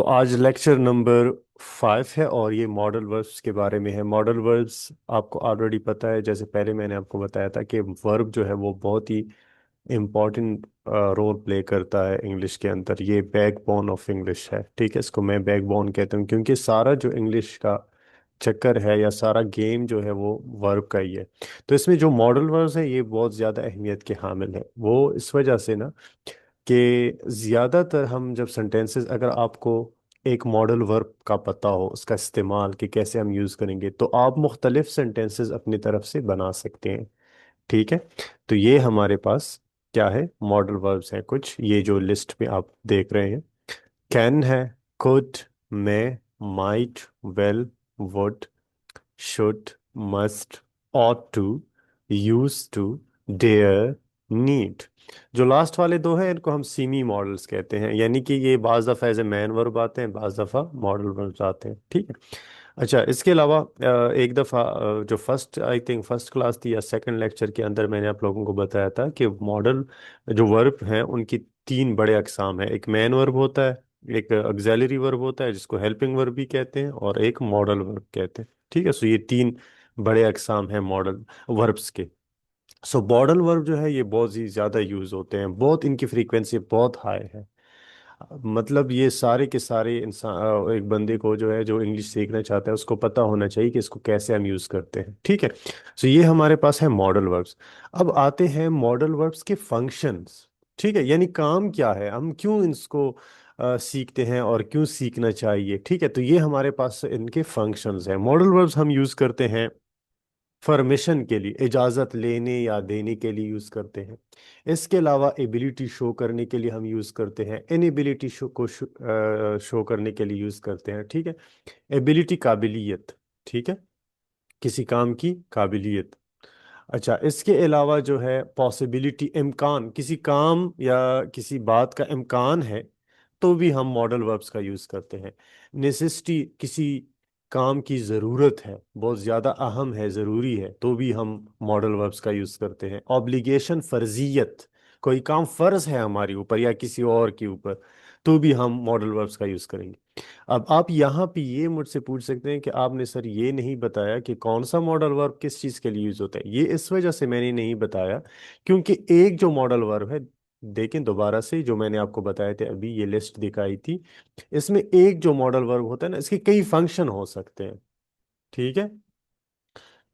आज lecture number 5 है और ये मॉडल वर्ब्स के बारे में है। मॉडल वर्ब्स आपको ऑलरेडी पता है, जैसे पहले मैंने आपको बताया था कि वर्ब जो है वो बहुत ही इम्पॉर्टेंट रोल प्ले करता है इंग्लिश के अंदर। ये बैकबोन ऑफ इंग्लिश है, ठीक है। इसको मैं बैकबोन कहता हूँ क्योंकि सारा जो इंग्लिश का चक्कर है या सारा गेम जो है वो वर्ब का ही है। तो इसमें जो मॉडल वर्ब्स है ये बहुत ज़्यादा अहमियत के हामिल है। वो इस वजह से ना कि ज़्यादातर हम जब सेंटेंसेस, अगर आपको एक मॉडल वर्ब का पता हो उसका इस्तेमाल कि कैसे हम यूज़ करेंगे, तो आप मुख्तलिफ सेंटेंसेस अपनी तरफ से बना सकते हैं, ठीक है। तो ये हमारे पास क्या है, मॉडल वर्ब्स हैं कुछ, ये जो लिस्ट में आप देख रहे हैं। कैन है, could, may, might, well, would, should, must, ought to, used to, dare, need। जो लास्ट वाले दो हैं इनको हम सीमी मॉडल्स कहते हैं, यानी कि ये बाज दफ़ा एज ए मैन वर्ब आते हैं, बाज दफ़ा मॉडल वर्ब्स आते हैं, ठीक है। अच्छा, इसके अलावा एक दफ़ा जो first, I think first class थी या सेकंड लेक्चर के अंदर, मैंने आप लोगों को बताया था कि मॉडल जो वर्ब हैं उनकी तीन बड़े अकसाम हैं। एक मैन वर्ब होता है, एक ऑक्सिलरी वर्ब होता है जिसको हेल्पिंग वर्ब भी कहते हैं, और एक मॉडल वर्ब कहते हैं, ठीक है। ये तीन बड़े अकसाम हैं मॉडल वर्ब्स के। मॉडल वर्ब जो है ये बहुत ही ज़्यादा यूज़ होते हैं, बहुत इनकी फ्रीक्वेंसी बहुत हाई है। मतलब ये सारे के सारे इंसान, एक बंदे को जो है, जो इंग्लिश सीखना चाहता है, उसको पता होना चाहिए कि इसको कैसे हम यूज़ करते हैं, ठीक है। ये हमारे पास है मॉडल वर्ब्स। अब आते हैं मॉडल वर्ब्स के फंक्शंस, ठीक है, यानी काम क्या है, हम क्यों इसको सीखते हैं और क्यों सीखना चाहिए, ठीक है। तो ये हमारे पास इनके फंक्शंस हैं। मॉडल वर्ब्स हम यूज़ करते हैं परमिशन के लिए, इजाज़त लेने या देने के लिए यूज़ करते हैं। इसके अलावा एबिलिटी शो करने के लिए हम यूज़ करते हैं, इनएबिलिटी शो करने के लिए यूज़ करते हैं, ठीक है। एबिलिटी काबिलियत, ठीक है, किसी काम की काबिलियत। अच्छा, इसके अलावा जो है पॉसिबिलिटी, इम्कान, किसी काम या किसी बात का इम्कान है तो भी हम मॉडल वर्ब्स का यूज़ करते हैं। नेसेसिटी, किसी काम की ज़रूरत है, बहुत ज़्यादा अहम है, ज़रूरी है, तो भी हम मॉडल वर्ब्स का यूज़ करते हैं। ऑब्लिगेशन, फ़र्जियत, कोई काम फ़र्ज है हमारे ऊपर या किसी और के ऊपर, तो भी हम मॉडल वर्ब्स का यूज़ करेंगे। अब आप यहाँ पे ये मुझसे पूछ सकते हैं कि आपने सर ये नहीं बताया कि कौन सा मॉडल वर्ब किस चीज़ के लिए यूज़ होता है। ये इस वजह से मैंने नहीं बताया क्योंकि एक जो मॉडल वर्ब है, देखें दोबारा से जो मैंने आपको बताए थे, अभी ये लिस्ट दिखाई थी, इसमें एक जो मॉडल वर्ब होता है ना, इसके कई फंक्शन हो सकते हैं, ठीक है।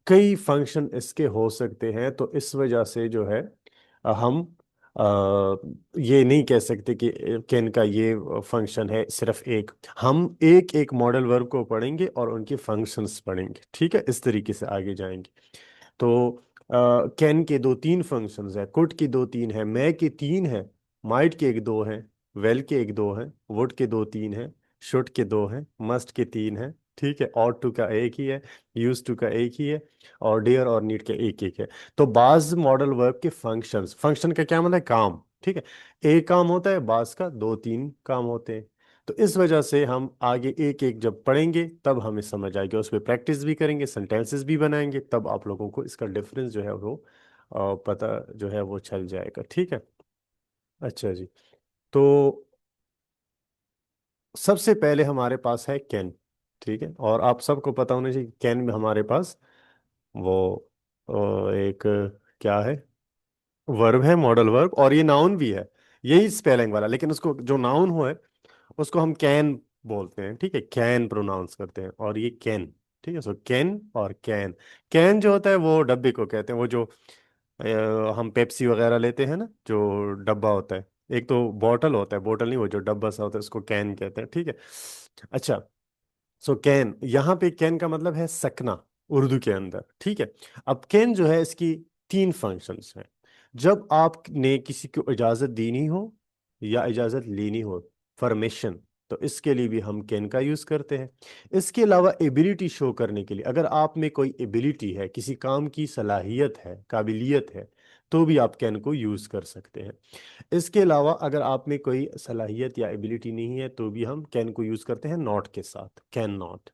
कई फंक्शन इसके हो सकते हैं, तो इस वजह से जो है हम अ, ये नहीं कह सकते कि कैन का ये फंक्शन है सिर्फ एक। हम एक एक मॉडल वर्ब को पढ़ेंगे और उनके फंक्शंस पढ़ेंगे, ठीक है, इस तरीके से आगे जाएंगे। तो कैन के दो तीन फंक्शंस हैं, कुड की दो तीन है, मे के तीन है, माइट के एक दो हैं, वेल के एक दो हैं, वुड के दो तीन हैं, शुड के दो हैं, मस्ट के तीन हैं, ठीक है। ऑट टू का एक ही है, यूज टू का एक ही है, और डियर और नीड के एक एक है। तो बाज मॉडल वर्ब के फंक्शंस, फंक्शन का क्या मतलब है, काम, ठीक है। एक काम होता है, बाज का दो तीन काम होते हैं। तो इस वजह से हम आगे एक एक जब पढ़ेंगे तब हमें समझ आएगी, उस पर प्रैक्टिस भी करेंगे, सेंटेंसेस भी बनाएंगे, तब आप लोगों को इसका डिफरेंस जो है वो पता जो है वो चल जाएगा, ठीक है। अच्छा जी, तो सबसे पहले हमारे पास है कैन, ठीक है। और आप सबको पता होना चाहिए कैन में हमारे पास वो एक क्या है, वर्ब है, मॉडल वर्ब, और ये नाउन भी है, यही स्पेलिंग वाला, लेकिन उसको जो नाउन हुआ है उसको हम कैन बोलते हैं, ठीक है, कैन प्रोनाउंस करते हैं, और ये कैन, ठीक है। कैन और कैन। कैन जो होता है वो डब्बे को कहते हैं, वो जो हम पेप्सी वगैरह लेते हैं ना, जो डब्बा होता है, एक तो बॉटल होता है, बॉटल नहीं, वो जो डब्बा सा होता है उसको कैन कहते हैं, ठीक है। अच्छा, कैन, यहाँ पे कैन का मतलब है सकना, उर्दू के अंदर, ठीक है। अब कैन जो है इसकी तीन फंक्शंस हैं। जब आपने किसी को इजाजत देनी हो या इजाजत लेनी हो, परमिशन, तो इसके लिए भी हम कैन का यूज करते हैं। इसके अलावा एबिलिटी शो करने के लिए, अगर आप में कोई एबिलिटी है, किसी काम की सलाहियत है, काबिलियत है, तो भी आप कैन को यूज कर सकते हैं। इसके अलावा अगर आप में कोई सलाहियत या एबिलिटी नहीं है, तो भी हम कैन को यूज करते हैं नॉट के साथ, कैन नॉट।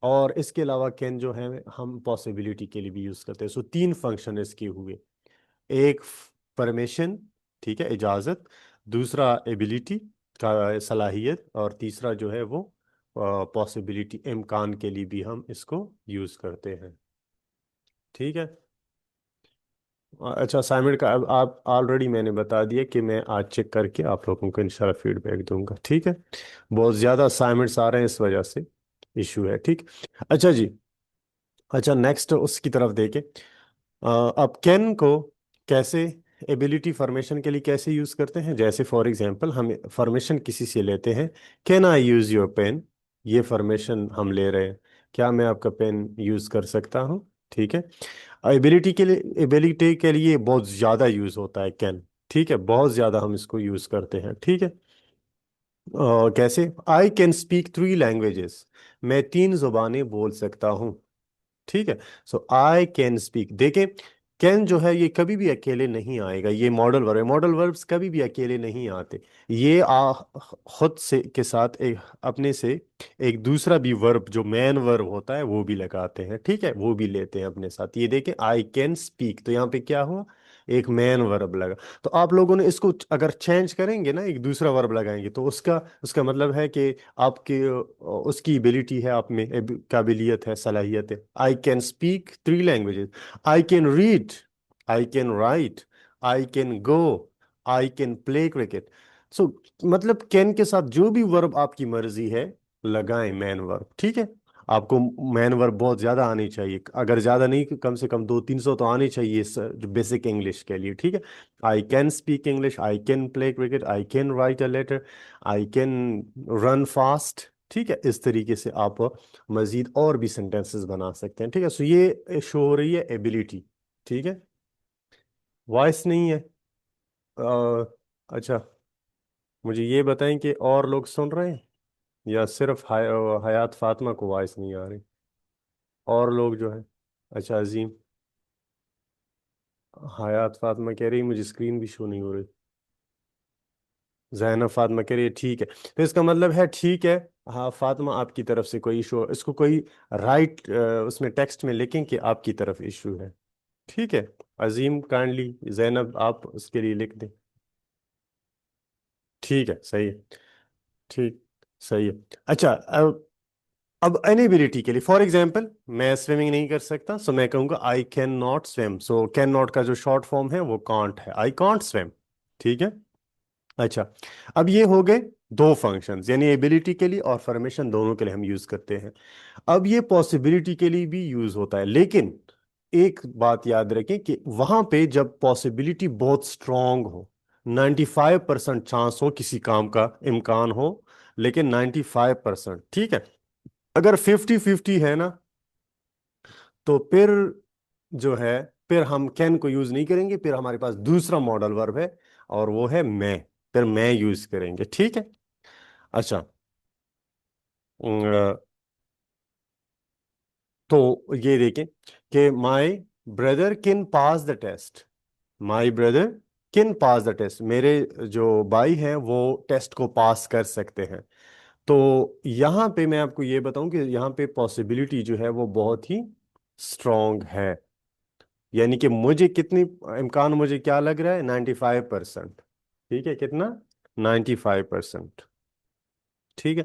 और इसके अलावा कैन जो है हम पॉसिबिलिटी के लिए भी यूज करते हैं। तीन फंक्शन इसके हुए, एक परमिशन, ठीक है, इजाजत, दूसरा एबिलिटी, का सलाहियत, और तीसरा जो है वो पॉसिबिलिटी, इम्कान के लिए भी हम इसको यूज करते हैं। ठीक है। अच्छा, असाइनमेंट का अब आप ऑलरेडी मैंने बता दिया कि मैं आज चेक करके आप लोगों को इंशाल्लाह फीडबैक दूंगा। ठीक है। बहुत ज़्यादा असाइनमेंट्स आ रहे हैं, इस वजह से इशू है। ठीक। अच्छा जी। अच्छा, नेक्स्ट उसकी तरफ देखें। अब कैन को कैसे एबिलिटी फॉर्मेशन के लिए कैसे यूज़ करते हैं, जैसे फॉर एग्जांपल हम फॉर्मेशन किसी से लेते हैं, can I use your pen. ये फॉर्मेशन हम ले रहे हैं, क्या मैं आपका पेन यूज़ कर सकता हूँ। ठीक है। एबिलिटी के लिए बहुत ज़्यादा यूज़ होता है कैन। ठीक है, बहुत ज़्यादा हम इसको यूज़ करते हैं। ठीक है। कैसे, आई कैन स्पीक 3 लैंग्वेजेस। मैं 3 जुबानें बोल सकता हूँ। ठीक है। सो आई कैन स्पीक, देखें, कैन जो है ये कभी भी अकेले नहीं आएगा, ये मॉडल वर्ब है। मॉडल वर्ब्स कभी भी अकेले नहीं आते। ये खुद से के साथ एक अपने से एक दूसरा भी वर्ब जो मैन वर्ब होता है वो भी लगाते हैं। ठीक है, वो भी लेते हैं अपने साथ। ये देखें, आई कैन स्पीक, तो यहाँ पे क्या हुआ, एक मैन वर्ब लगा। तो आप लोगों ने इसको अगर चेंज करेंगे ना, एक दूसरा वर्ब लगाएंगे, तो उसका उसका मतलब है कि आपकी उसकी एबिलिटी है, आप में काबिलियत है, सलाहियत है। I can speak 3 languages. I can read, I can write, I can go, I can play cricket. So मतलब कैन के साथ जो भी वर्ब आपकी मर्जी है लगाएं, मैन वर्ब। ठीक है। आपको मैन वर्ब बहुत ज्यादा आनी चाहिए, अगर ज्यादा नहीं कम से कम 200-300 तो आनी चाहिए इस जो बेसिक इंग्लिश के लिए। ठीक है। I can speak English, I can play cricket, I can write a letter, I can run fast. ठीक है, इस तरीके से आप मजीद और भी सेंटेंसेस बना सकते हैं। ठीक है। सो ये शो हो रही है एबिलिटी। ठीक है। वॉइस नहीं है। अच्छा, मुझे ये बताएं कि और लोग सुन रहे हैं या सिर्फ हयात फातिमा को वॉइस नहीं आ रही, और लोग जो है। अच्छा, अजीम, हयात फातिमा कह रही मुझे स्क्रीन भी शो नहीं हो रही। जैनब फातिमा कह रही है ठीक है। तो इसका मतलब है ठीक है। हाँ फातिमा, आपकी तरफ से कोई इशू, इसको कोई राइट उसमें टेक्स्ट में लिखें कि आपकी तरफ इशू है। ठीक है। अजीम काइंडली, जैनब आप उसके लिए लिख दें। ठीक है, सही है। ठीक, सही है। अच्छा, अब एनेबिलिटी के लिए, फॉर एग्जाम्पल मैं स्विमिंग नहीं कर सकता, सो मैं कहूंगा I can not swim. So can not का जो शॉर्ट फॉर्म है वो कांट है, आई कांट स्विम। ठीक है। अच्छा, अब ये हो गए दो फंक्शंस, यानी एबिलिटी के लिए और फॉर्मेशन दोनों के लिए हम यूज करते हैं। अब ये पॉसिबिलिटी के लिए भी यूज होता है, लेकिन एक बात याद रखें कि वहां पे जब पॉसिबिलिटी बहुत स्ट्रांग हो, 95% चांस हो किसी काम का, इम्कान हो, लेकिन 95%, ठीक है। अगर 50-50 है ना, तो फिर जो है, फिर हम कैन को यूज नहीं करेंगे, फिर हमारे पास दूसरा मॉडल वर्ब है और वो है मैं, फिर मैं यूज करेंगे। ठीक है। अच्छा, तो ये देखें कि my brother can pass the test. My brother can pass the test, मेरे जो भाई हैं वो टेस्ट को पास कर सकते हैं। तो यहाँ पे मैं आपको ये बताऊं कि यहाँ पे पॉसिबिलिटी जो है वो बहुत ही स्ट्रांग है, यानी कि मुझे कितनी इम्कान, मुझे क्या लग रहा है, 95%। ठीक है, कितना, 95%। ठीक है।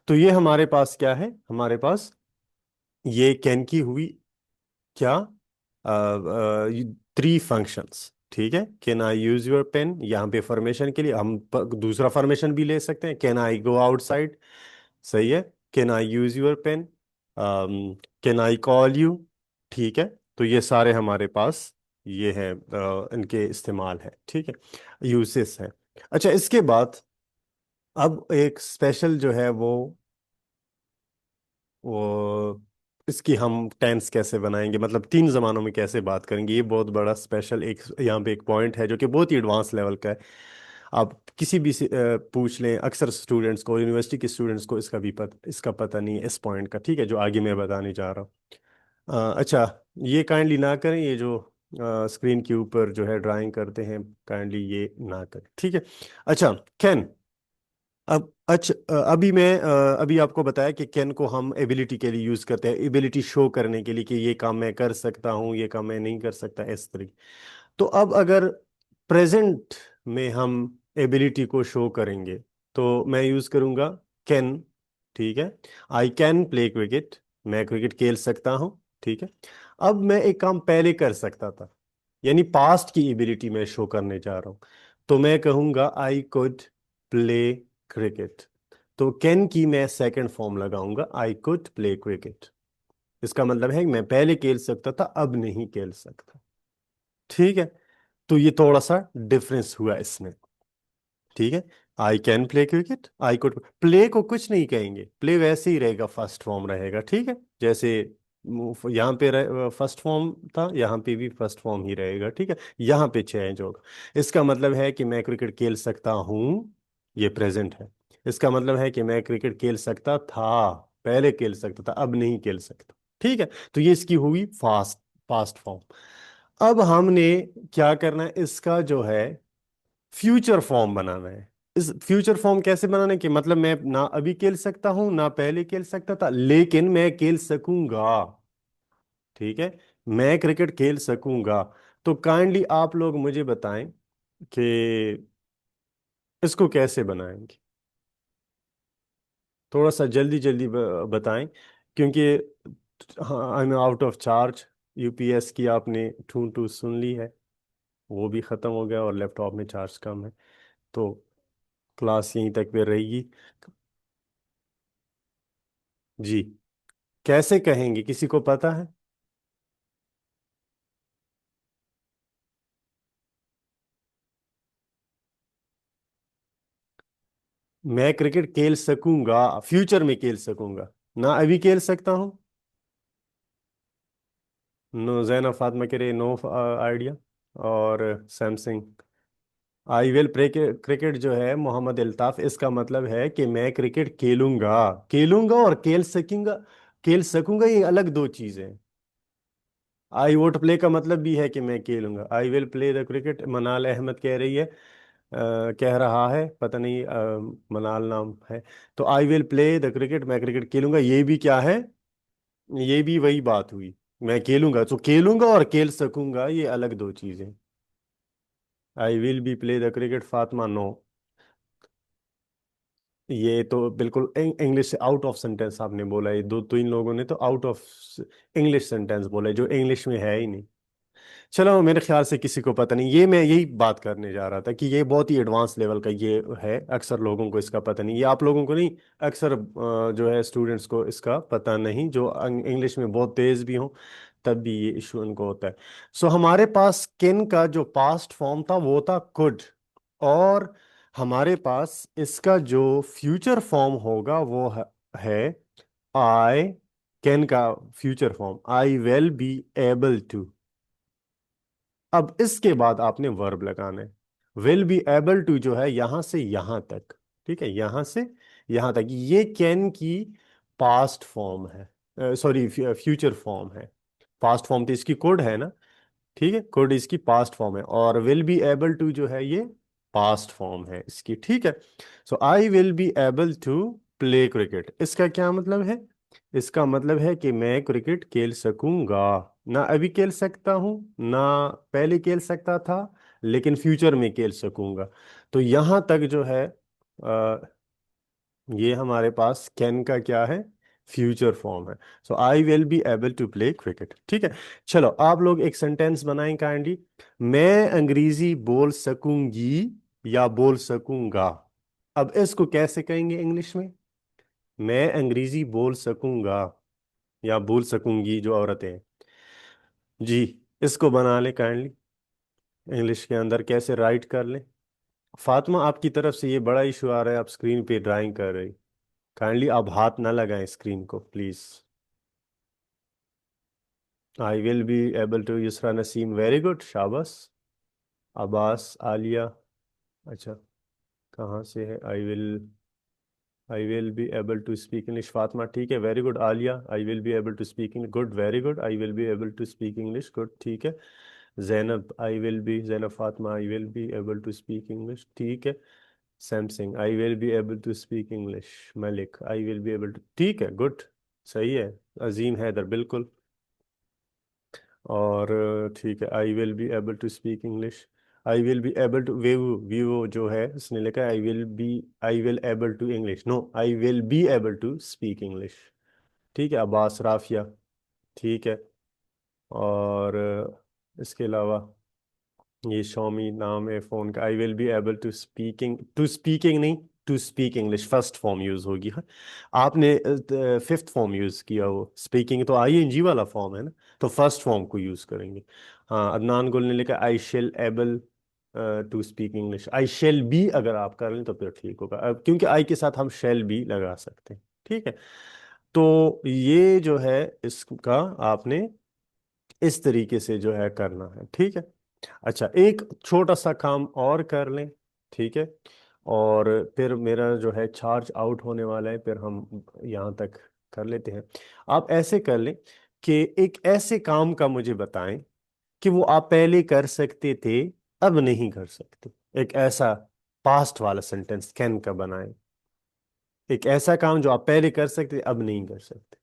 तो ये हमारे पास क्या है, हमारे पास ये कैन की हुई क्या, 3 फंक्शंस। ठीक है, can I use your pen, यहाँ पे फॉर्मेशन के लिए हम दूसरा फॉर्मेशन भी ले सकते हैं, कैन आई गो आउटसाइड। सही है। Can I use your pen, can I call you. ठीक है। तो ये सारे हमारे पास ये है, इनके इस्तेमाल है। ठीक है, यूसेस है। अच्छा, इसके बाद अब एक स्पेशल जो है वो इसकी हम टेंस कैसे बनाएंगे, मतलब 3 जमानों में कैसे बात करेंगे, ये बहुत बड़ा स्पेशल एक यहाँ पे एक पॉइंट है जो कि बहुत ही एडवांस लेवल का है। आप किसी भी से पूछ लें, अक्सर स्टूडेंट्स को, यूनिवर्सिटी के स्टूडेंट्स को इसका पता नहीं है इस पॉइंट का। ठीक है, जो आगे मैं बताने जा रहा हूँ। अच्छा, ये काइंडली ना करें, ये जो स्क्रीन के ऊपर जो है ड्राइंग करते हैं, काइंडली ये ना करें। ठीक है। अच्छा, कैन, अब अच्छा, अभी आपको बताया कि कैन को हम एबिलिटी के लिए यूज करते हैं, एबिलिटी शो करने के लिए कि ये काम मैं कर सकता हूँ, ये काम मैं नहीं कर सकता, इस तरीके। तो अब अगर प्रेजेंट में हम एबिलिटी को शो करेंगे, तो मैं यूज करूंगा कैन। ठीक है, आई कैन प्ले क्रिकेट, मैं क्रिकेट खेल सकता हूं। ठीक है, अब मैं एक काम पहले कर सकता था, यानी पास्ट की एबिलिटी मैं शो करने जा रहा हूं। तो मैं कहूंगा आई कुड प्ले क्रिकेट। तो कैन की मैं सेकंड फॉर्म लगाऊंगा, आई कुड प्ले क्रिकेट। इसका मतलब है कि मैं पहले खेल सकता था, अब नहीं खेल सकता। ठीक है, तो ये थोड़ा सा डिफरेंस हुआ इसमें। ठीक है, I can play cricket, I could play को कुछ नहीं कहेंगे, प्ले वैसे ही रहेगा, फर्स्ट फॉर्म रहेगा। ठीक है, जैसे यहाँ पे फर्स्ट फॉर्म था, यहाँ पे भी फर्स्ट फॉर्म ही रहेगा। ठीक है, यहाँ पे चेंज होगा। इसका मतलब है कि मैं क्रिकेट खेल सकता हूँ, ये प्रेजेंट है। इसका मतलब है कि मैं क्रिकेट खेल सकता था, पहले खेल सकता था, अब नहीं खेल सकता। ठीक है, तो ये इसकी हुई फास्ट पास्ट फॉर्म। अब हमने क्या करना है, इसका जो है फ्यूचर फॉर्म बनाना है। इस फ्यूचर फॉर्म कैसे बनाने के मतलब, मैं ना अभी खेल सकता हूं ना पहले खेल सकता था, लेकिन मैं खेल सकूंगा। ठीक है, मैं क्रिकेट खेल सकूंगा। तो काइंडली आप लोग मुझे बताएं कि इसको कैसे बनाएंगे। थोड़ा सा जल्दी जल्दी बताएं, क्योंकि हाँ, I am out of charge. UPS की आपने टू टू सुन ली है, वो भी खत्म हो गया, और लैपटॉप में चार्ज कम है। तो क्लास यहीं तक पे रहेगी। जी, कैसे कहेंगे, किसी को पता है? मैं क्रिकेट खेल सकूंगा, फ्यूचर में खेल सकूंगा, ना अभी खेल सकता हूं। नो, जैन फातिमा कह रहे नो आइडिया। और Samsung, I will play cricket जो है मोहम्मद अल्ताफ, इसका मतलब है कि मैं क्रिकेट खेलूंगा। खेलूंगा और खेल सकूंगा ये अलग दो चीजें हैं। आई वोट प्ले का मतलब भी है कि मैं खेलूंगा। I will play the cricket, मनाल अहमद कह रही है, कह रहा है, पता नहीं मनाल नाम है। तो I will play the cricket, मैं क्रिकेट खेलूंगा, ये भी क्या है, ये भी वही बात हुई। मैं खेलूंगा, तो खेलूंगा और खेल सकूंगा ये अलग दो चीजें। I will be play the cricket, Fatima no. ये तो बिल्कुल इंग्लिश से आउट ऑफ सेंटेंस आपने बोला, ये दो तीन लोगों ने तो आउट ऑफ इंग्लिश सेंटेंस बोला है, जो इंग्लिश में है ही नहीं। चलो, मेरे ख्याल से किसी को पता नहीं, ये मैं यही बात करने जा रहा था कि ये बहुत ही एडवांस लेवल का ये है, अक्सर लोगों को इसका पता नहीं, ये आप लोगों को नहीं, अक्सर जो है स्टूडेंट्स को इसका पता नहीं, जो इंग्लिश में बहुत तेज भी हों, तब भी ये इशू उनको होता है। सो हमारे पास किन का जो पास्ट फॉर्म था वो था कुड, और हमारे पास इसका जो फ्यूचर फॉर्म होगा वो है आई कैन का future form, I will be able to. अब इसके बाद आपने वर्ब लगाना है। विल बी एबल टू जो है यहां से यहां तक, ठीक है, यहां से यहां तक, ये कैन की पास्ट फॉर्म है, सॉरी फ्यूचर फॉर्म है। पास्ट फॉर्म तो इसकी कोड है ना, ठीक है, कोड इसकी पास्ट फॉर्म है, और विल बी एबल टू जो है ये पास्ट फॉर्म है इसकी। ठीक है, so I will be able to play cricket, इसका क्या मतलब है? इसका मतलब है कि मैं क्रिकेट खेल सकूंगा, ना अभी खेल सकता हूं, ना पहले खेल सकता था, लेकिन फ्यूचर में खेल सकूंगा। तो यहां तक जो है ये हमारे पास कैन का क्या है, फ्यूचर फॉर्म है। So I will be able to play cricket. ठीक है, चलो आप लोग एक सेंटेंस बनाएं काइंडली। मैं अंग्रेजी बोल सकूंगी या बोल सकूंगा। अब इसको कैसे कहेंगे इंग्लिश में? मैं अंग्रेजी बोल सकूंगा या बोल सकूंगी, जो औरतें हैं। जी, इसको बना ले काइंडली, इंग्लिश के अंदर कैसे राइट कर ले। फातिमा, आपकी तरफ से ये बड़ा इशू आ रहा है, आप स्क्रीन पे ड्राइंग कर रही, काइंडली आप हाथ ना लगाएं स्क्रीन को please. I will be able to, Yusra Naseem, very good, शाबाश। अब्बास, आलिया, अच्छा, कहाँ से है? I will be able to speak English, Fatima, ठीक है, very good. Alia, I will be able to speak English, good, very good. I will be able to speak English, good, ठीक है। Zainab, I will be, Zainab Fatima, I will be able to speak English, ठीक है। Samsung, I will be able to speak English. Malik, I will be able to, ठीक है, good, सही है। अजीम हैदर, बिल्कुल। और ठीक है, I will be able to speak English. I will be able to, Vivo Vivo जो है उसने लिखा I will able to English, no I will be able to speak English. ठीक है, अब्बास राफिया। ठीक है। और इसके अलावा ये शॉमी नाम है फोन का। I will be able to speaking नहीं, to speak English first form use होगी। हाँ, आपने फिफ्थ फॉर्म यूज किया, वो स्पीकिंग तो आईएनजी वाला फॉर्म है ना, तो फर्स्ट फॉर्म को यूज करेंगे। हाँ, अदनान गुल ने लिखा I shall able to speak English. I shall be अगर आप कर लें तो फिर ठीक होगा, अब क्योंकि आई के साथ हम शेल बी लगा सकते हैं। ठीक है। तो ये जो है इसका आपने इस तरीके से जो है करना है। ठीक है। अच्छा, एक छोटा सा काम और कर लें। ठीक है। और फिर मेरा जो है चार्ज आउट होने वाला है, फिर हम यहाँ तक कर लेते हैं। आप ऐसे कर लें कि एक ऐसे काम का मुझे बताएं कि वो आप पहले कर सकते थे, अब नहीं कर सकते। एक ऐसा पास्ट वाला सेंटेंस कैन का बनाएं। एक ऐसा काम जो आप पहले कर सकते थे, अब नहीं कर सकते।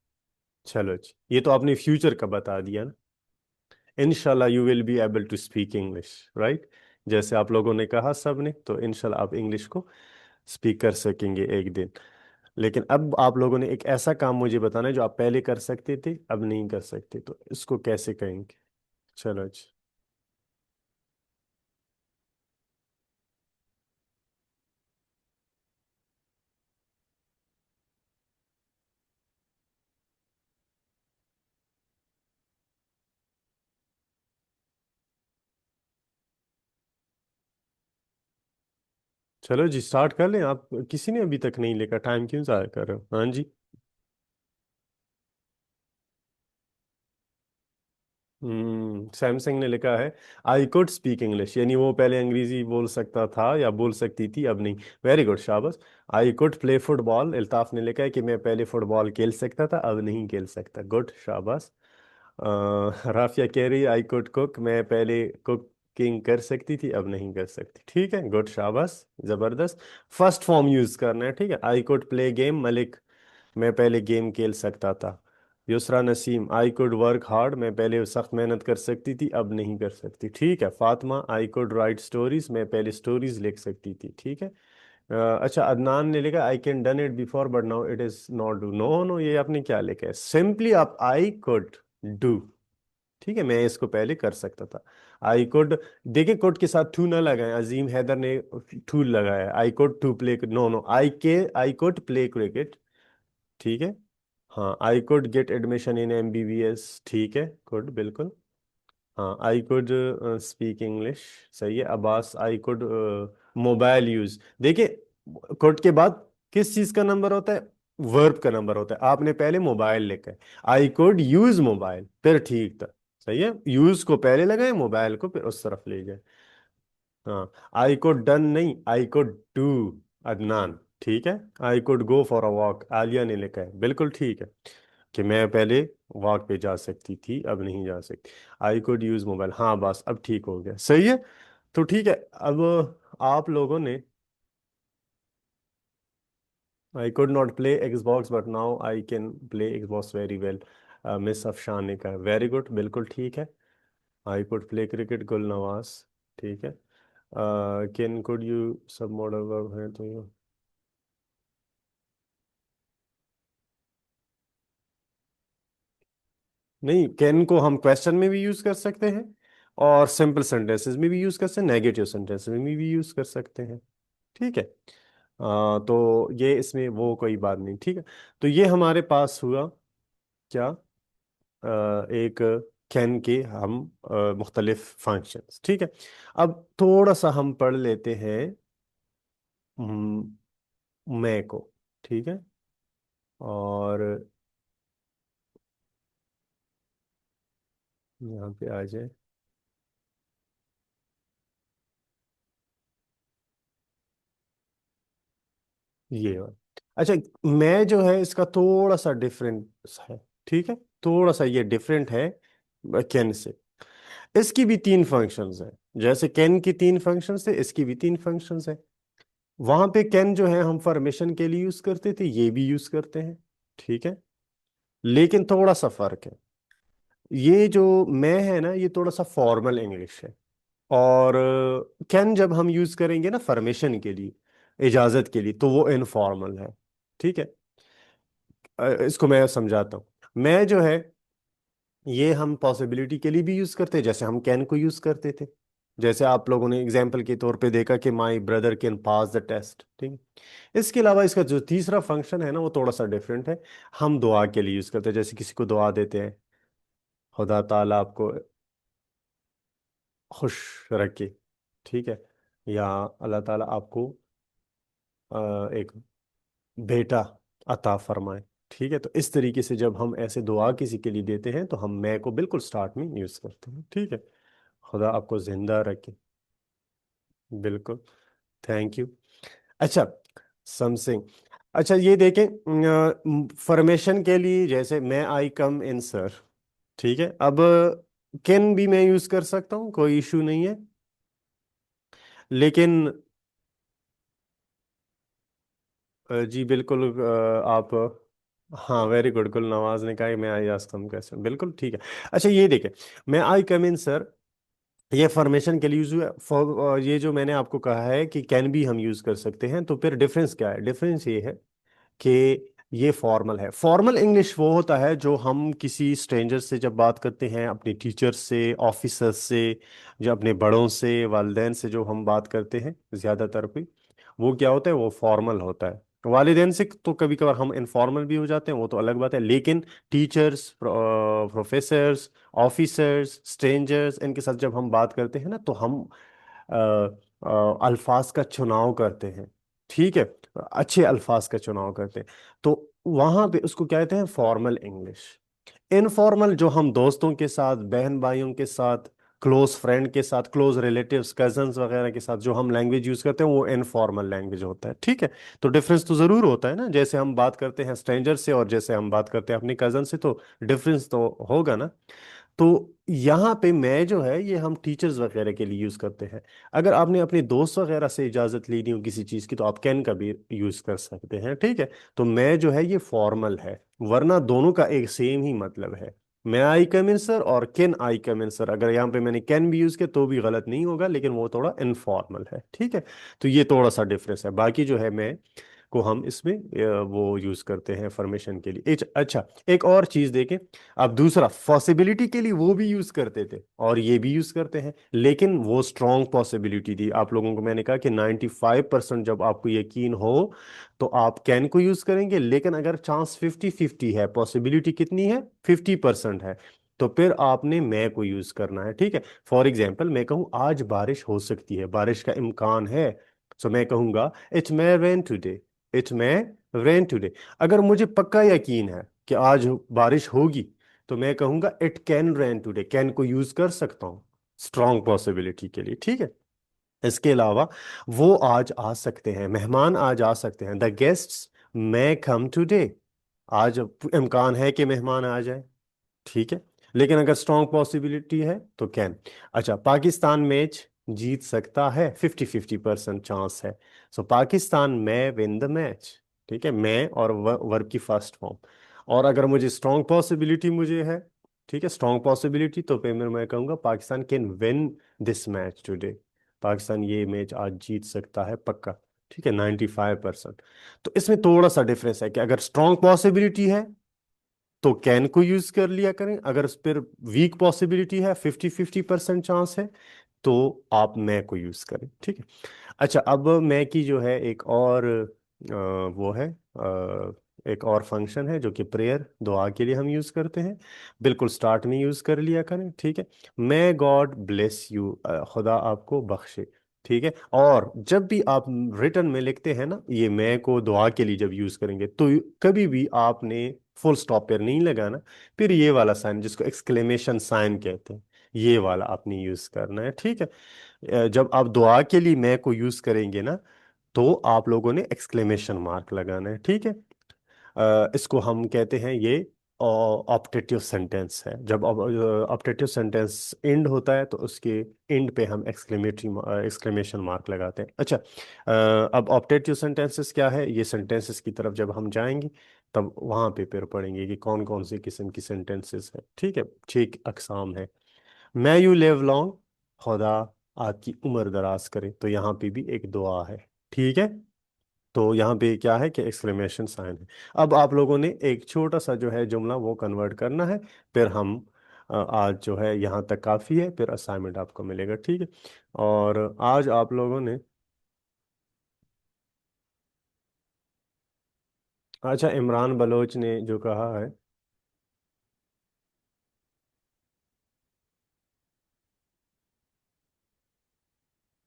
चलो जी, ये तो आपने फ्यूचर का बता दिया ना। इनशाला you will be able to speak English, right. जैसे आप लोगों ने कहा सब ने, तो इनशाला आप इंग्लिश को स्पीक कर सकेंगे एक दिन। लेकिन अब आप लोगों ने एक ऐसा काम मुझे बताना है जो आप पहले कर सकते थे, अब नहीं कर सकते, तो इसको कैसे करेंगे? चलो जी। चलो जी, स्टार्ट कर लें। आप किसी ने अभी तक नहीं लिखा, टाइम क्यों ज़ाया कर रहे हो? हाँ जी। सैमसंग ने लिखा है आई कुड स्पीक इंग्लिश, यानी वो पहले अंग्रेजी बोल सकता था या बोल सकती थी, अब नहीं। वेरी गुड, शाबाश। आई कुड प्ले फुटबॉल, अल्ताफ ने लिखा है कि मैं पहले फुटबॉल खेल सकता था, अब नहीं खेल सकता। गुड, शाबाश। राफिया कह रही है आई कुड कुक, मैं पहले कुकिंग कर सकती थी, अब नहीं कर सकती। ठीक है, गुड, शाबाश, जबरदस्त। फर्स्ट फॉर्म यूज करना है। ठीक है, आई कुड प्ले गेम, मलिक मैं पहले गेम खेल सकता था। Yusra Naseem I could work hard, मैं पहले सख्त मेहनत कर सकती थी, अब नहीं कर सकती। ठीक है। Fatima I could write stories, मैं पहले स्टोरीज लिख सकती थी। ठीक है। अच्छा, अदनान ने लिखा I can done it before but now it is not do. No no, ये आपने क्या लिखा है? सिंपली आप आई कुड डू। ठीक है, मैं इसको पहले कर सकता था। आई कुड, देखिए कुड के साथ टू ना लगाए, अजीम हैदर ने टू लगाया। I could to play, no no, I could play cricket. ठीक है। हाँ, I could get admission in MBBS. ठीक है, गुड, बिल्कुल। हाँ, आई कुड स्पीक इंग्लिश। सही है। Abbas I could mobile use. देखिए, कुड के बाद किस चीज का नंबर होता है? वर्ब का नंबर होता है। आपने पहले मोबाइल लिखा है, आई कुड यूज मोबाइल, फिर ठीक था। सही है, यूज को पहले लगाए, मोबाइल को फिर उस तरफ ले जाए। हाँ, आई कुड डन नहीं, आई कुड डू, अदनान। ठीक है। I could go for a walk, Alia ने लिखा है, बिल्कुल ठीक है, कि मैं पहले वॉक पे जा सकती थी, अब नहीं जा सकती। आई कुड यूज मोबाइल, हाँ बस अब ठीक हो गया, सही है। तो ठीक है। अब आप लोगों ने I could not play Xbox but now I can play Xbox very well, miss Afshan ने कहा, वेरी गुड, बिल्कुल ठीक है। आई कुड प्ले क्रिकेट, गुल नवाज। ठीक है। कैन कुड यू सब मॉडल वर्ब है तो नहीं, कैन को हम क्वेश्चन में भी यूज कर सकते हैं, और सिंपल सेंटेंसेस में भी यूज कर सकते हैं, नेगेटिव सेंटेंसेस में भी यूज कर सकते हैं। ठीक है। तो ये इसमें वो कोई बात नहीं। ठीक है। तो ये हमारे पास हुआ क्या, एक कैन के हम मुख्तलिफ फंक्शंस। ठीक है। अब थोड़ा सा हम पढ़ लेते हैं मैं को। ठीक है। और यहाँ पे आ जाए ये वाला। अच्छा, मैं जो है इसका थोड़ा सा डिफरेंट है। ठीक है, थोड़ा सा ये डिफरेंट है कैन से। इसकी भी तीन फंक्शंस हैं, जैसे कैन की तीन फंक्शंस थे, इसकी भी तीन फंक्शंस हैं। वहां पे कैन जो है हम फॉर्मेशन के लिए यूज करते थे, ये भी यूज करते हैं। ठीक है। लेकिन थोड़ा सा फर्क है। ये जो मैं है ना, ये थोड़ा सा फॉर्मल इंग्लिश है। और कैन जब हम यूज करेंगे ना फॉर्मेशन के लिए, इजाजत के लिए, तो वो इनफॉर्मल है। ठीक है। इसको मैं समझाता हूँ। मैं जो है, ये हम पॉसिबिलिटी के लिए भी यूज करते हैं, जैसे हम कैन को यूज करते थे। जैसे आप लोगों ने एग्जाम्पल के तौर पे देखा कि my brother can pass the test. ठीक है। इसके अलावा इसका जो तीसरा फंक्शन है ना, वो थोड़ा सा डिफरेंट है। हम दुआ के लिए यूज करते हैं, जैसे किसी को दुआ देते हैं, खुदा ताला आपको खुश रखे। ठीक है। या अल्लाह ताला आपको एक बेटा अता फरमाए। ठीक है। तो इस तरीके से जब हम ऐसे दुआ किसी के लिए देते हैं, तो हम मैं को बिल्कुल स्टार्ट में यूज करते हैं। ठीक है। खुदा आपको जिंदा रखे। बिल्कुल। Thank you. अच्छा, समथिंग। अच्छा, ये देखें, फॉर्मेशन के लिए जैसे मैं आई कम इन सर। ठीक है। अब कैन भी मैं यूज कर सकता हूँ, कोई इशू नहीं है। लेकिन जी बिल्कुल, आप, हाँ वेरी गुड, गुल नवाज ने कहा कि मैं आई आस्तम कैसे, बिल्कुल ठीक है। अच्छा, ये देखें, मैं आई कम इन सर, ये फॉर्मेशन के लिए यूज हुआ। ये जो मैंने आपको कहा है कि कैन भी हम यूज कर सकते हैं, तो फिर डिफरेंस क्या है? डिफरेंस ये है कि ये फॉर्मल है। फॉर्मल इंग्लिश वो होता है जो हम किसी स्ट्रेंजर से जब बात करते हैं, अपने टीचर से, ऑफिसर से, जो अपने बड़ों से, वालिदैन से जो हम बात करते हैं ज़्यादातर पे, वो क्या होता है? वो फॉर्मल होता है। वालिदैन से तो कभी कभार हम इनफॉर्मल भी हो जाते हैं, वो तो अलग बात है। लेकिन टीचर्स, प्रोफेसर्स, ऑफिसर्स, स्ट्रेंजर्स, इनके साथ जब हम बात करते हैं ना, तो हम अल्फाज का चुनाव करते हैं। ठीक है। अच्छे अल्फाज का चुनाव करते हैं। तो वहां पे उसको क्या कहते हैं? Formal English. इनफॉर्मल जो हम दोस्तों के साथ, बहन भाइयों के साथ, क्लोज फ्रेंड के साथ, क्लोज रिलेटिव्स, कजन्स वगैरह के साथ जो हम लैंग्वेज यूज करते हैं, वो इनफॉर्मल लैंग्वेज होता है। ठीक है। तो डिफरेंस तो जरूर होता है ना, जैसे हम बात करते हैं स्ट्रेंजर से और जैसे हम बात करते हैं अपने कजन से, तो डिफरेंस तो होगा ना। तो यहाँ पे मैं जो है, ये हम टीचर्स वगैरह के लिए यूज करते हैं। अगर आपने अपने दोस्त वगैरह से इजाजत लेनी हो किसी चीज की, तो आप कैन का भी यूज कर सकते हैं। ठीक है। तो मैं जो है, ये फॉर्मल है, वरना दोनों का एक सेम ही मतलब है। मैं आई कम इन सर और can I come in sir, अगर यहाँ पे मैंने कैन भी यूज किया तो भी गलत नहीं होगा, लेकिन वो थोड़ा इनफॉर्मल है। ठीक है। तो ये थोड़ा सा डिफरेंस है। बाकी जो है, मैं को हम इसमें वो यूज करते हैं फॉर्मेशन के लिए। अच्छा, एक और चीज देखें। अब दूसरा, पॉसिबिलिटी के लिए वो भी यूज करते थे और ये भी यूज करते हैं, लेकिन वो स्ट्रॉन्ग पॉसिबिलिटी थी। आप लोगों को मैंने कहा कि 95% जब आपको यकीन हो, तो आप कैन को यूज करेंगे। लेकिन अगर चांस 50-50 है, पॉसिबिलिटी कितनी है? 50% है, तो फिर आपने मैं को यूज करना है। ठीक है। फॉर एग्जाम्पल, मैं कहूँ आज बारिश हो सकती है, बारिश का इम्कान है, तो मैं कहूंगा it may rain today. It may rain today. अगर मुझे पक्का यकीन है कि आज बारिश होगी, तो मैं कहूंगा it can rain today. Can को यूज कर सकता हूं स्ट्रॉन्ग पॉसिबिलिटी के लिए। ठीक है। इसके अलावा, वो आज आ सकते हैं, मेहमान आज आ सकते हैं, the guests may come today. आज इम्कान है कि मेहमान आ जाए। ठीक है। लेकिन अगर स्ट्रॉन्ग पॉसिबिलिटी है, तो कैन। अच्छा, पाकिस्तान मैच जीत सकता है, 50-50% चांस है। सो पाकिस्तान में विन द मैच। ठीक है। मैं और वर्ब की फर्स्ट फॉर्म। और अगर मुझे स्ट्रॉन्ग पॉसिबिलिटी मुझे है, ठीक है, स्ट्रॉन्ग पॉसिबिलिटी, तो फिर मैं कहूंगा Pakistan can win this match today. Pakistan ये मैच आज जीत सकता है पक्का। ठीक है, 95%। तो इसमें थोड़ा सा डिफरेंस है कि अगर स्ट्रॉन्ग पॉसिबिलिटी है, तो कैन को यूज कर लिया करें। अगर उस पर वीक पॉसिबिलिटी है, 50-50% चांस है, तो आप मैं को यूज करें। ठीक है। अच्छा, अब मैं की जो है एक और वो है, एक और फंक्शन है जो कि प्रेयर, दुआ के लिए हम यूज करते हैं। बिल्कुल स्टार्ट में यूज कर लिया करें। ठीक है। मे गॉड ब्लेस यू, खुदा आपको बख्शे। ठीक है। और जब भी आप रिटर्न में लिखते हैं ना, ये मैं को दुआ के लिए जब यूज करेंगे, तो कभी भी आपने फुल स्टॉप पर नहीं लगाना। फिर ये वाला साइन, जिसको एक्सक्लेमेशन साइन कहते हैं, ये वाला आपने यूज करना है। ठीक है। जब आप दुआ के लिए मैं को यूज करेंगे ना, तो आप लोगों ने एक्सक्लेमेशन मार्क लगाना है। ठीक है। इसको हम कहते हैं, ये ऑप्टेटिव सेंटेंस है। जब ऑप्टेटिव सेंटेंस एंड होता है, तो उसके एंड पे हम एक्सक्लेमेशन मार्क लगाते हैं। अच्छा, अब ऑप्टेटिव सेंटेंसेस क्या है, ये सेंटेंसेस की तरफ जब हम जाएंगे, तब वहां पे फिर पढ़ेंगे कि कौन कौन से किस्म की सेंटेंसेस है। ठीक है। 6 अकसाम है। मैं यू लिव लॉन्ग, खुदा आपकी उम्र दराज करे। तो यहाँ पे भी एक दुआ है। ठीक है। तो यहाँ पे क्या है कि एक्सक्लेमेशन साइन है। अब आप लोगों ने एक छोटा सा जो है जुमला वो कन्वर्ट करना है। फिर हम आज जो है यहाँ तक काफ़ी है, फिर असाइनमेंट आपको मिलेगा। ठीक है। और आज आप लोगों ने, अच्छा, इमरान बलोच ने जो कहा है,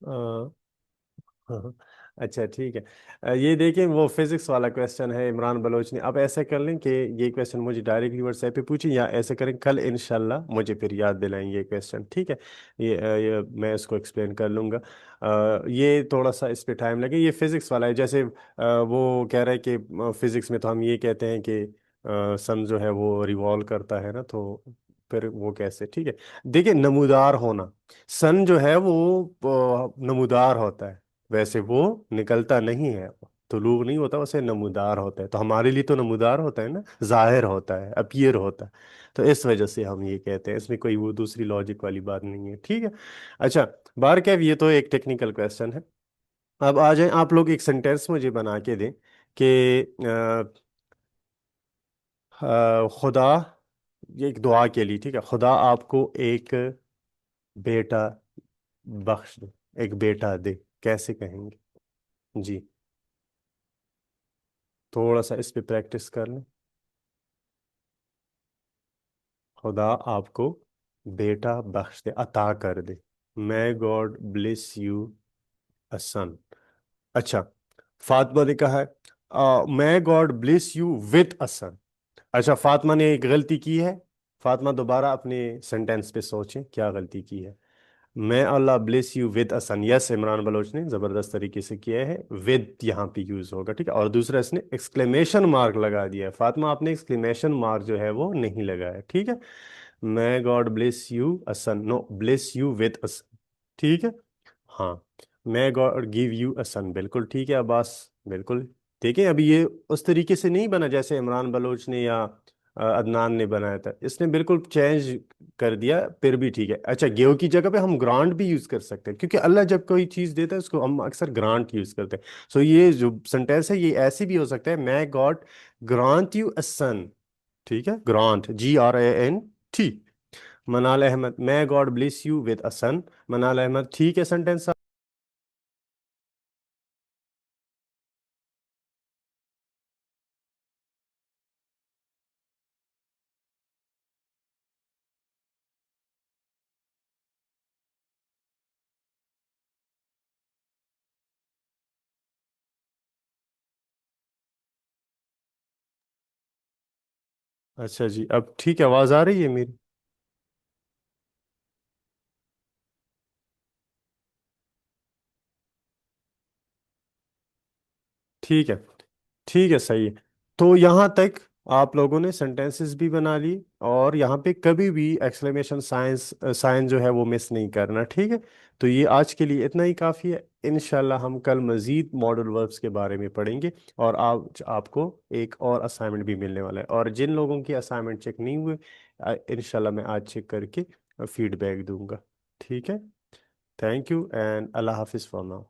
हाँ, अच्छा ठीक है। ये देखें, वो फिजिक्स वाला क्वेश्चन है इमरान बलोच ने। अब ऐसा कर लें कि ये क्वेश्चन मुझे डायरेक्टली व्हाट्सएप पे पूछें, या ऐसे करें कल इंशाल्लाह मुझे फिर याद दिलाएंगे ये क्वेश्चन। ठीक है। ये मैं इसको एक्सप्लेन कर लूँगा। ये थोड़ा सा इस पे टाइम लगे। ये फिजिक्स वाला है। जैसे वो कह रहा है कि फिजिक्स में तो हम ये कहते हैं कि सन जो है वो रिवॉल्व करता है ना, तो फिर वो कैसे। ठीक है। देखिए, नमूदार होना, सन जो है वो नमूदार होता है। वैसे वो निकलता नहीं है, तुलूग नहीं होता, वैसे नमूदार होता है। तो हमारे लिए तो नमूदार होता है ना, जाहिर होता है, अपीयर होता है। तो इस वजह से हम ये कहते हैं, इसमें कोई वो दूसरी लॉजिक वाली बात नहीं है। ठीक है। अच्छा, बार क्या, ये तो एक टेक्निकल क्वेश्चन है। अब आ जाए, आप लोग एक सेंटेंस मुझे बना के दें कि खुदा, ये एक दुआ के लिए। ठीक है, खुदा आपको एक बेटा बख्श दे, एक बेटा दे, कैसे कहेंगे जी? थोड़ा सा इस पे प्रैक्टिस कर लें। खुदा आपको बेटा बख्श दे, अता कर दे। may God bless you a son. अच्छा, फातिमा ने कहा है may God bless you with a son. अच्छा, फातिमा ने एक गलती की है। फातिमा दोबारा अपने सेंटेंस पे सोचें क्या गलती की है। मैं अल्लाह ब्लेस यू विद असन, यस, इमरान बलोच ने जबरदस्त तरीके से किया है। विद यहाँ पे यूज होगा। ठीक है। और दूसरा, इसने एक्सक्लेमेशन मार्क लगा दिया है। फातिमा, आपने एक्सक्लेमेशन मार्क जो है वो नहीं लगाया। ठीक है। मैं गॉड ब्लेस यू असन, नो, ब्लेस यू विद असन। ठीक है। हाँ, मैं गॉड गिव यू अ सन, बिल्कुल ठीक है अब्बास, बिल्कुल। देखिए, अभी ये उस तरीके से नहीं बना जैसे इमरान बलोच ने या अदनान ने बनाया था। इसने बिल्कुल चेंज कर दिया, फिर भी ठीक है। अच्छा, गेव की जगह पे हम ग्रांट भी यूज कर सकते हैं, क्योंकि अल्लाह जब कोई चीज देता है उसको हम अक्सर ग्रांट यूज करते हैं। सो ये जो सेंटेंस है ये ऐसे भी हो सकता है, may God grant you a son. ठीक है, grant, GRANT। Manal Ahmed, may God bless you with a son. Manal Ahmed, ठीक है सेंटेंस। अच्छा जी, अब ठीक है, आवाज आ रही है मेरी? ठीक है। ठीक है, सही है। तो यहाँ तक आप लोगों ने सेंटेंसेस भी बना ली, और यहाँ पे कभी भी एक्सक्लेमेशन साइन जो है वो मिस नहीं करना। ठीक है। तो ये आज के लिए इतना ही काफ़ी है। इंशाल्लाह हम कल मज़ीद मॉडल वर्ब्स के बारे में पढ़ेंगे। और आज आपको एक और असाइनमेंट भी मिलने वाला है, और जिन लोगों की असाइनमेंट चेक नहीं हुए, इंशाल्लाह मैं आज चेक करके फीडबैक दूंगा। ठीक है। थैंक यू एंड अल्लाह हाफिज़ फॉर नाउ।